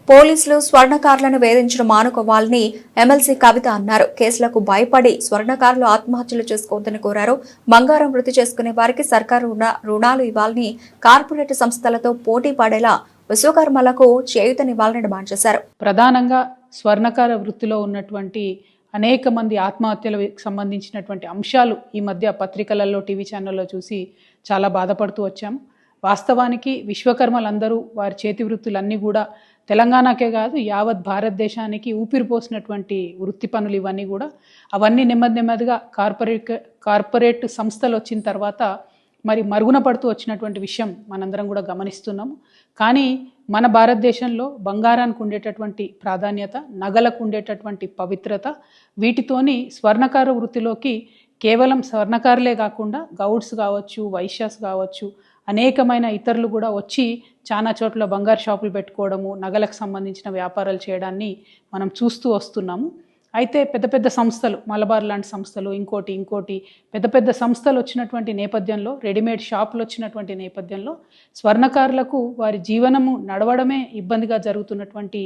పోలీసులు స్వర్ణకారులను వేధించడం మానుకోవాలని ఎమ్మెల్సీ కవిత అన్నారు. కేసులకు భయపడి స్వర్ణకారులు ఆత్మహత్యలు చేసుకోవద్దని కోరారు. బంగారం వృత్తి చేసుకునే వారికి సర్కారు రుణాలు ఇవ్వాలని, కార్పొరేట్ సంస్థలతో పోటీ పడేలా విశ్వకర్మలకు చేయూతనివ్వాలని డిమాండ్ చేశారు. ప్రధానంగా స్వర్ణకార వృత్తిలో ఉన్నటువంటి అనేక మంది ఆత్మహత్యలకు సంబంధించినటువంటి అంశాలు ఈ మధ్య పత్రికలలో, టీవీ ఛానల్లో చూసి చాలా బాధపడుతూ వచ్చాము. వాస్తవానికి విశ్వకర్మలందరూ వారి చేతి వృత్తులన్నీ కూడా తెలంగాణకే కాదు యావత్ భారతదేశానికి ఊపిరిపోసినటువంటి వృత్తి పనులు ఇవన్నీ కూడా. అవన్నీ నెమ్మదిగా కార్పొరేట్ సంస్థలు వచ్చిన తర్వాత మరి మరుగున పడుతూ వచ్చినటువంటి విషయం మనందరం కూడా గమనిస్తున్నాము. కానీ మన భారతదేశంలో బంగారానికి ఉండేటటువంటి ప్రాధాన్యత, నగలకు ఉండేటటువంటి పవిత్రత, వీటితోని స్వర్ణకార వృత్తిలోకి కేవలం స్వర్ణకారులే కాకుండా గౌడ్స్ కావచ్చు, వైశ్యాస్ కావచ్చు, అనేకమైన ఇతరులు కూడా వచ్చి చాలా చోట్ల బంగారు షాపులు పెట్టుకోవడము, నగలకు సంబంధించిన వ్యాపారాలు చేయడాన్ని మనం చూస్తూ వస్తున్నాము. అయితే పెద్ద పెద్ద సంస్థలు, మలబార్ లాంటి సంస్థలు, ఇంకోటి పెద్ద పెద్ద సంస్థలు వచ్చినటువంటి నేపథ్యంలో, రెడీమేడ్ షాపులు వచ్చినటువంటి నేపథ్యంలో స్వర్ణకారులకు వారి జీవనము నడవడమే ఇబ్బందిగా జరుగుతున్నటువంటి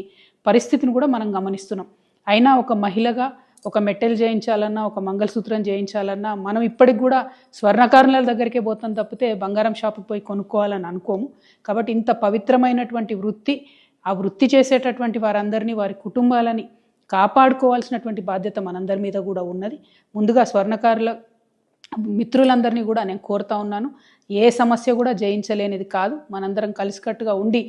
పరిస్థితిని కూడా మనం గమనిస్తున్నాం. అయినా ఒక మహిళగా ఒక మెట్టెలు చేయించాలన్నా, ఒక మంగళసూత్రం చేయించాలన్నా మనం ఇప్పటికి కూడా స్వర్ణకారుల దగ్గరికే పోతాం తప్పితే బంగారం షాపుకి పోయి కొనుక్కోవాలని అనుకోము. కాబట్టి ఇంత పవిత్రమైనటువంటి వృత్తి, ఆ వృత్తి చేసేటటువంటి వారందరినీ, వారి కుటుంబాలని కాపాడుకోవాల్సినటువంటి బాధ్యత మనందరి మీద కూడా ఉన్నది. ముందుగా స్వర్ణకారుల మిత్రులందరినీ కూడా నేను కోరుతా ఉన్నాను, ఏ సమస్య కూడా జయించలేనిది కాదు. మనందరం కలిసికట్టుగా ఉండి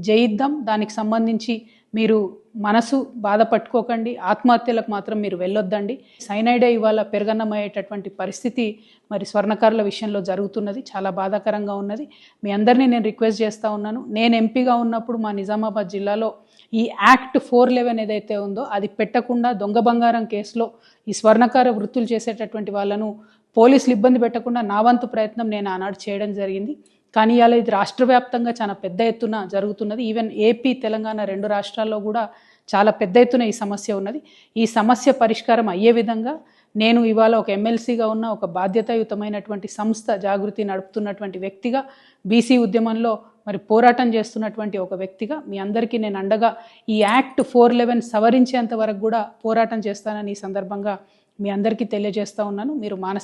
జయిద్దాం. దానికి సంబంధించి మీరు మనసు బాధ పట్టుకోకండి, ఆత్మహత్యలకు మాత్రం మీరు వెళ్ళొద్దండి. సైనైడే ఇవాళ పెరగన్నమయ్యేటటువంటి పరిస్థితి మరి స్వర్ణకారుల విషయంలో జరుగుతున్నది. చాలా బాధాకరంగా ఉన్నది. మీ అందరినీ నేను రిక్వెస్ట్ చేస్తూ ఉన్నాను. నేను ఎంపీగా ఉన్నప్పుడు మా నిజామాబాద్ జిల్లాలో ఈ యాక్ట్ 411 ఏదైతే ఉందో అది పెట్టకుండా దొంగ బంగారం కేసులో ఈ స్వర్ణకార వృత్తులు చేసేటటువంటి వాళ్ళను పోలీసులు ఇబ్బంది పెట్టకుండా నా వంతు ప్రయత్నం నేను ఆనాడు చేయడం జరిగింది. కానీ ఇవాళ ఇది రాష్ట్ర వ్యాప్తంగా చాలా పెద్ద ఎత్తున జరుగుతున్నది. ఈవెన్ ఏపీ, తెలంగాణ 2 రాష్ట్రాల్లో కూడా చాలా పెద్ద ఎత్తున ఈ సమస్య ఉన్నది. ఈ సమస్య పరిష్కారం అయ్యే విధంగా నేను ఇవాళ ఒక ఎమ్మెల్సీగా ఉన్న ఒక బాధ్యతాయుతమైనటువంటి సంస్థ జాగృతి నడుపుతున్నటువంటి వ్యక్తిగా, బీసీ ఉద్యమంలో మరి పోరాటం చేస్తున్నటువంటి ఒక వ్యక్తిగా మీ అందరికీ నేను అండగా ఈ యాక్ట్ 411 సవరించేంత వరకు కూడా పోరాటం చేస్తానని ఈ సందర్భంగా మీ అందరికీ తెలియజేస్తూ ఉన్నాను. మీరు మానసిక